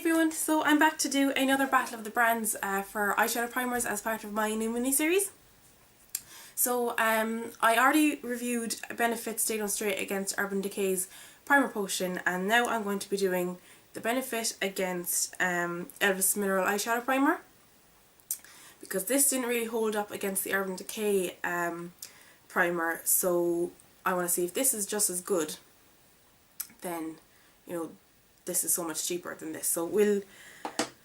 everyone, so I'm back to do another battle of the brands for eyeshadow primers as part of my new mini series. So I already reviewed Benefit Stay On Straight against Urban Decay's primer potion, and now I'm going to be doing the Benefit against Elvis Mineral eyeshadow primer, because this didn't really hold up against the Urban Decay primer, so I want to see if this is just as good. Then, you know, this is so much cheaper than this, so we'll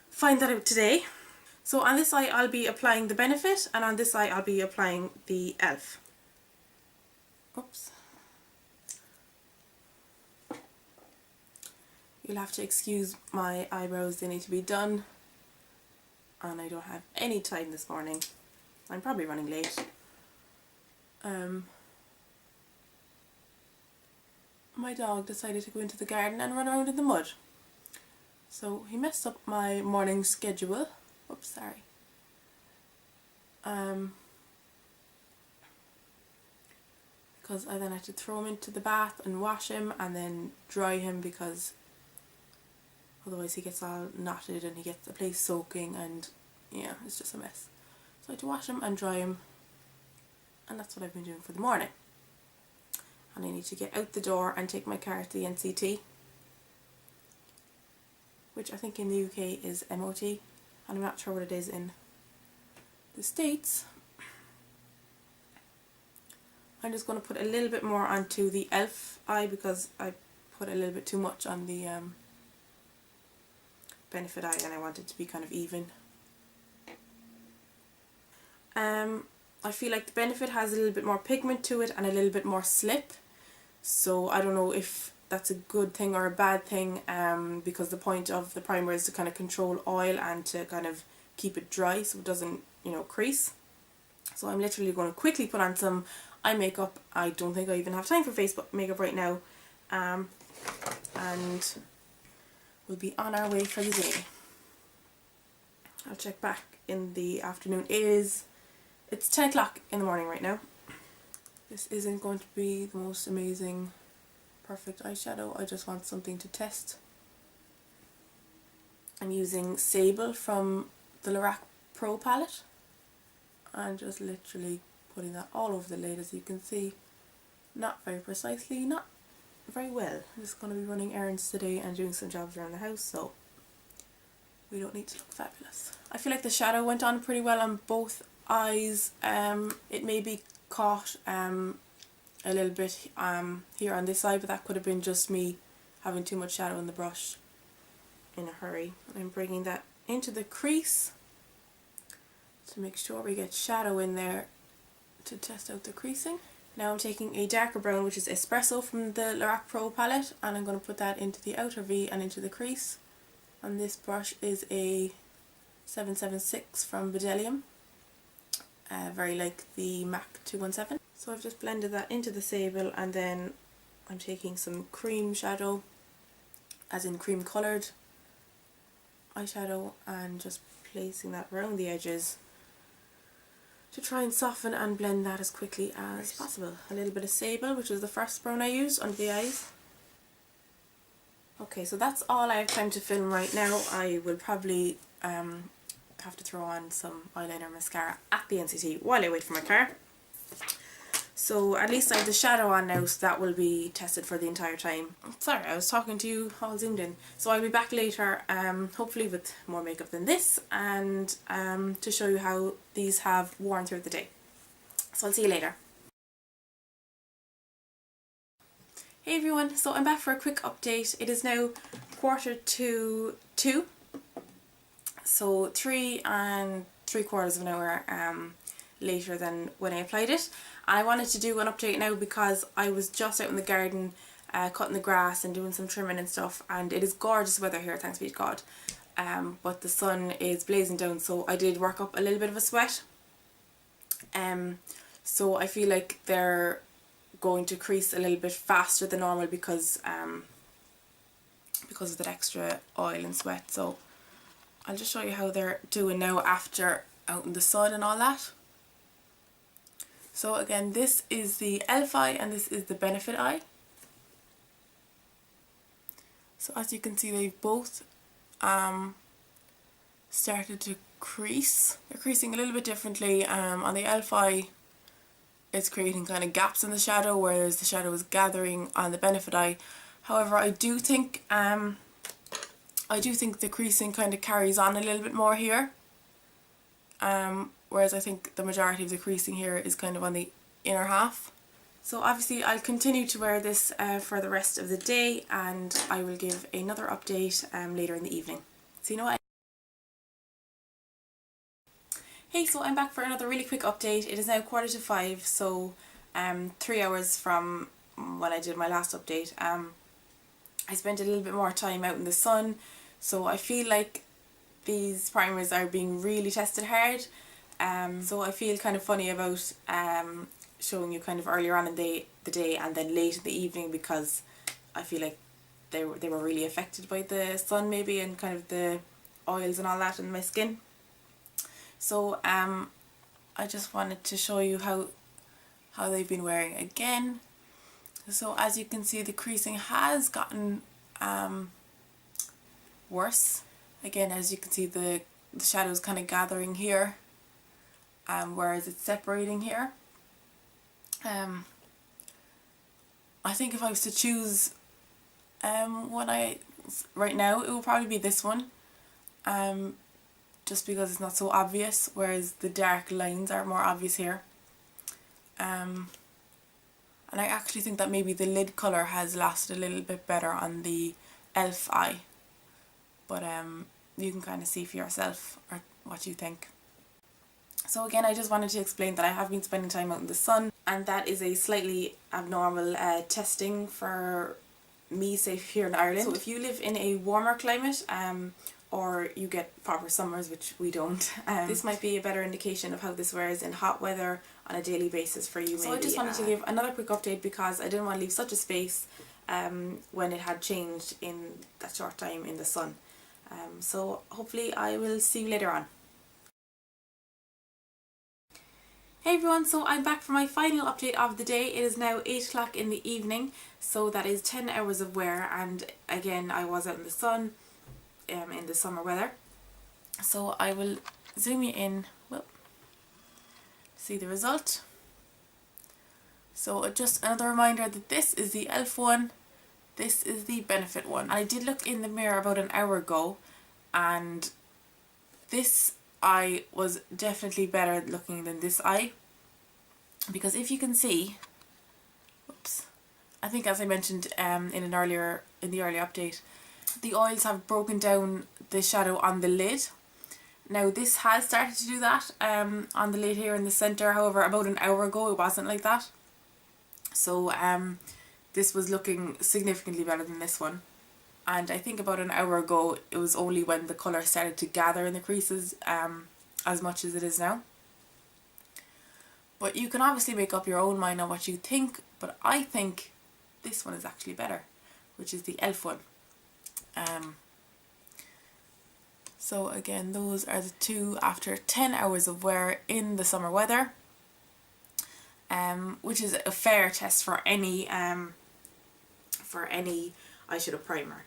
find that out today. So on this eye I'll be applying the Benefit, and on this eye I'll be applying the ELF. Oops. You'll have to excuse my eyebrows, they need to be done, and I don't have any time this morning. I'm probably running late. My dog decided to go into the garden and run around in the mud. So he messed up my morning schedule. Oops, sorry. Because I then had to throw him into the bath and wash him and then dry him, because otherwise he gets all knotted and he gets the place soaking, and yeah, it's just a mess. So I had to wash him and dry him, and that's what I've been doing for the morning. And I need to get out the door and take my car to the NCT, which I think in the UK is MOT, and I'm not sure what it is in the States. I'm just going to put a little bit more onto the ELF eye because I put a little bit too much on the Benefit eye, and I want it to be kind of even. I feel like the Benefit has a little bit more pigment to it and a little bit more slip, so I don't know if that's a good thing or a bad thing, because the point of the primer is to kind of control oil and to kind of keep it dry so it doesn't, you know, crease. So I'm literally going to quickly put on some eye makeup. I don't think I even have time for face makeup right now, and we'll be on our way for the day. I'll check back in the afternoon. It's 10 o'clock in the morning right now. This isn't going to be the most amazing perfect eyeshadow. I just want something to test. I'm using Sable from the Lorac Pro palette, and just literally putting that all over the lid, as you can see. Not very precisely, not very well. I'm just going to be running errands today and doing some jobs around the house, so we don't need to look fabulous. I feel like the shadow went on pretty well on both eyes. It may be caught a little bit here on this side, but that could have been just me having too much shadow in the brush in a hurry. And I'm bringing that into the crease to make sure we get shadow in there to test out the creasing. Now I'm taking a darker brown, which is Espresso from the Lorac Pro palette, and I'm going to put that into the outer V and into the crease. And this brush is a 776 from Bdellium, very like the MAC 217. So I've just blended that into the Sable, and then I'm taking some cream shadow, as in cream coloured eyeshadow, and just placing that around the edges to try and soften and blend that as quickly as possible. A little bit of Sable, which was the first brown I used, under the eyes. Okay, so that's all I have time to film right now. I will probably have to throw on some eyeliner mascara at the NCT while I wait for my car. So at least I have the shadow on now, so that will be tested for the entire time. Sorry, I was talking to you all zoomed in. So I'll be back later, hopefully with more makeup than this, and to show you how these have worn throughout the day. So I'll see you later. Hey everyone, so I'm back for a quick update. It is now 1:45. So 3 3/4 of an hour later than when I applied it. And I wanted to do an update now because I was just out in the garden cutting the grass and doing some trimming and stuff, and it is gorgeous weather here, thanks be to God. But the sun is blazing down, so I did work up a little bit of a sweat. So I feel like they're going to crease a little bit faster than normal because of that extra oil and sweat. So I'll just show you how they're doing now after out in the sun and all that. So again, this is the ELF eye and this is the Benefit eye. So as you can see, they've both started to crease. They're creasing a little bit differently. On the e.l.f. eye, it's creating kind of gaps in the shadow, whereas the shadow is gathering on the Benefit eye. However, I do think the creasing kind of carries on a little bit more here. Whereas I think the majority of the creasing here is kind of on the inner half. So obviously I'll continue to wear this for the rest of the day, and I will give another update later in the evening. So you know what? Hey, so I'm back for another really quick update. It is now 5:15, so 3 hours from when I did my last update. I spent a little bit more time out in the sun, so I feel like these primers are being really tested hard. So I feel kind of funny about showing you kind of earlier on in the day and then late in the evening, because I feel like they were really affected by the sun maybe, and kind of the oils and all that in my skin. So I just wanted to show you how they've been wearing again. So as you can see, the creasing has gotten worse. Again, as you can see, the shadow's kind of gathering here, whereas it's separating here. I think if I was to choose right now, it will probably be this one, just because it's not so obvious, whereas the dark lines are more obvious here. And I actually think that maybe the lid colour has lasted a little bit better on the e.l.f. eye, but you can kind of see for yourself or what you think. So again, I just wanted to explain that I have been spending time out in the sun, and that is a slightly abnormal testing for me, say here in Ireland. So if you live in a warmer climate, or you get proper summers, which we don't, this might be a better indication of how this wears in hot weather on a daily basis for you. So I just wanted to give another quick update, because I didn't want to leave such a space when it had changed in that short time in the sun. So hopefully I will see you later on. Hey everyone, so I'm back for my final update of the day. It is now 8 o'clock in the evening, so that is 10 hours of wear, and again I was out in the sun in the summer weather. So I will zoom you in, well, see the result. So just another reminder that this is the e.l.f. one, this is the Benefit one. I did look in the mirror about an hour ago, and this eye was definitely better looking than this eye, because if you can see, oops, I think as I mentioned in the earlier update, the oils have broken down the shadow on the lid. Now this has started to do that on the lid here in the centre. However, about an hour ago it wasn't like that. So this was looking significantly better than this one. And I think about an hour ago it was only when the colour started to gather in the creases as much as it is now. But you can obviously make up your own mind on what you think, but I think this one is actually better, which is the e.l.f. one. So again, those are the two after 10 hours of wear in the summer weather, which is a fair test for any eyeshadow primer.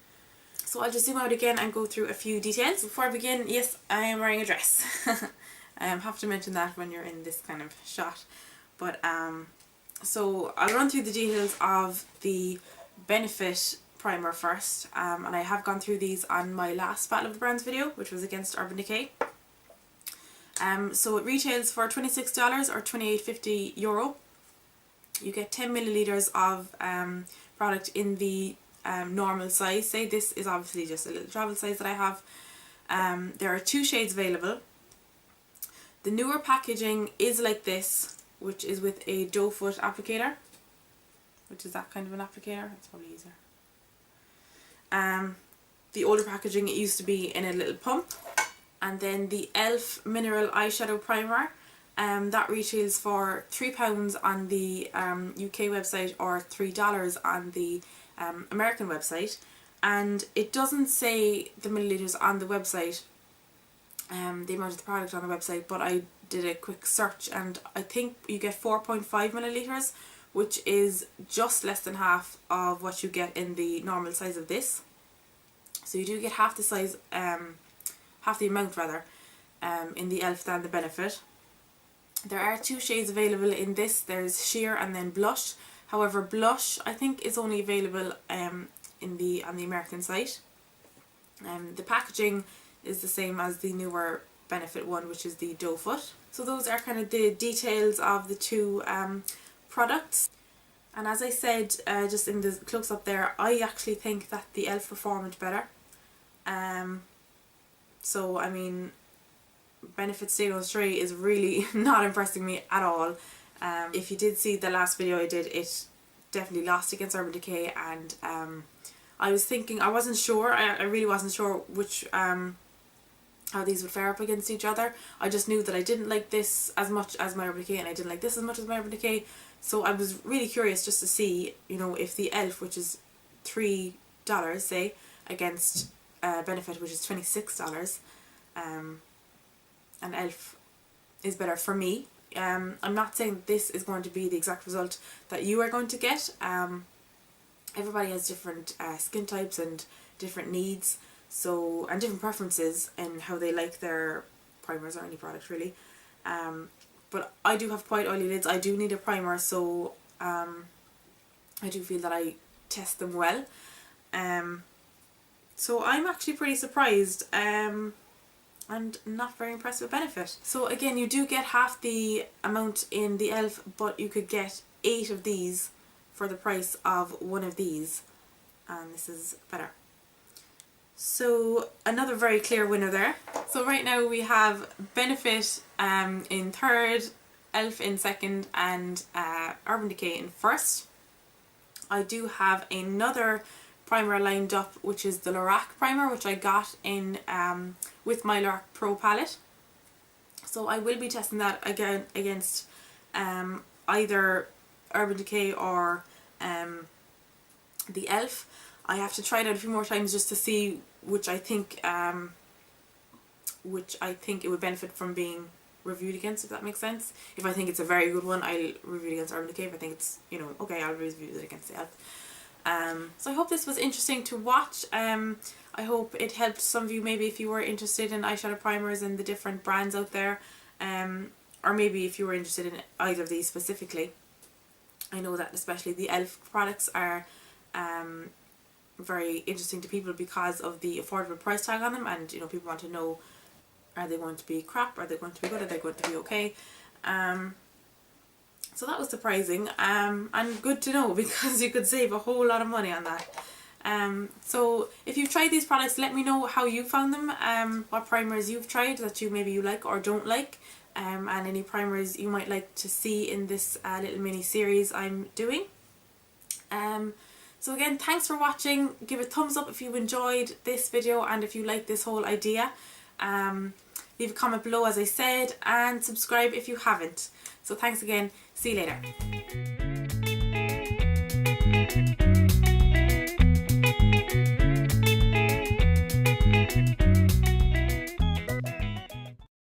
So I'll just zoom out again and go through a few details. Before I begin, yes, I am wearing a dress. I have to mention that when you're in this kind of shot. But so I'll run through the details of the Benefit primer first, and I have gone through these on my last Battle of the Brands video, which was against Urban Decay. So it retails for $26 or €28.50. You get 10 milliliters of product in the normal size. Say this is obviously just a little travel size that I have. There are 2 shades available. The newer packaging is like this, which is with a Doe-foot applicator, which is that kind of an applicator. It's probably easier. The older packaging, it used to be in a little pump. And then the e.l.f. Mineral Eyeshadow Primer, that retails for £3 on the UK website or $3 on the American website. And it doesn't say the milliliters on the website, the amount of the product on the website, but I did a quick search and I think you get 4.5 milliliters, which is just less than half of what you get in the normal size of this. So you do get half the size, half the amount rather, in the e.l.f. than the Benefit. There are 2 shades available in this. There's Sheer and then Blush. However, Blush I think is only available on the American site. The packaging is the same as the newer Benefit one, which is the Doe-foot. So those are kind of the details of the 2 products. And as I said just in the close up there, I actually think that the e.l.f. performed better. So I mean, Benefit Stay On Stray is really not impressing me at all. If you did see the last video I did, it definitely lost against Urban Decay, and I was thinking, I wasn't sure, I really wasn't sure which how these would fare up against each other. I just knew that I didn't like this as much as my Urban Decay, and I didn't like this as much as my Urban Decay, so I was really curious just to see, you know, if the e.l.f., which is $3 say, against Benefit, which is $26, and e.l.f. is better for me. I'm not saying this is going to be the exact result that you are going to get. Everybody has different skin types and different needs, so, and different preferences in how they like their primers or any product really. But I do have quite oily lids. I do need a primer, so I do feel that I test them well. So I'm actually pretty surprised and not very impressed with Benefit. So again, you do get half the amount in the e.l.f., but you could get 8 of these for the price of 1 of these, and this is better. So another very clear winner there. So right now we have Benefit in 3rd, e.l.f. in 2nd, and Urban Decay in 1st. I do have another primer lined up, which is the Lorac primer, which I got in with my Lorac Pro palette. So I will be testing that again against either Urban Decay or the e.l.f. I have to try it out a few more times just to see which I think it would benefit from being reviewed against, if that makes sense. If I think it's a very good one, I'll review it against Urban Decay. If I think it's, you know, okay, I'll review it against the e.l.f. So I hope this was interesting to watch. I hope it helped some of you, maybe if you were interested in eyeshadow primers and the different brands out there, or maybe if you were interested in either of these specifically. I know that especially the e.l.f. products are very interesting to people because of the affordable price tag on them, and you know, people want to know, are they going to be crap, are they going to be good, are they going to be okay. So that was surprising and good to know, because you could save a whole lot of money on that. So if you've tried these products, let me know how you found them, what primers you've tried that maybe you like or don't like, and any primers you might like to see in this little mini series I'm doing. So again, thanks for watching. Give a thumbs up if you enjoyed this video and if you like this whole idea. Leave a comment below, as I said, and subscribe if you haven't. So thanks again. See you later.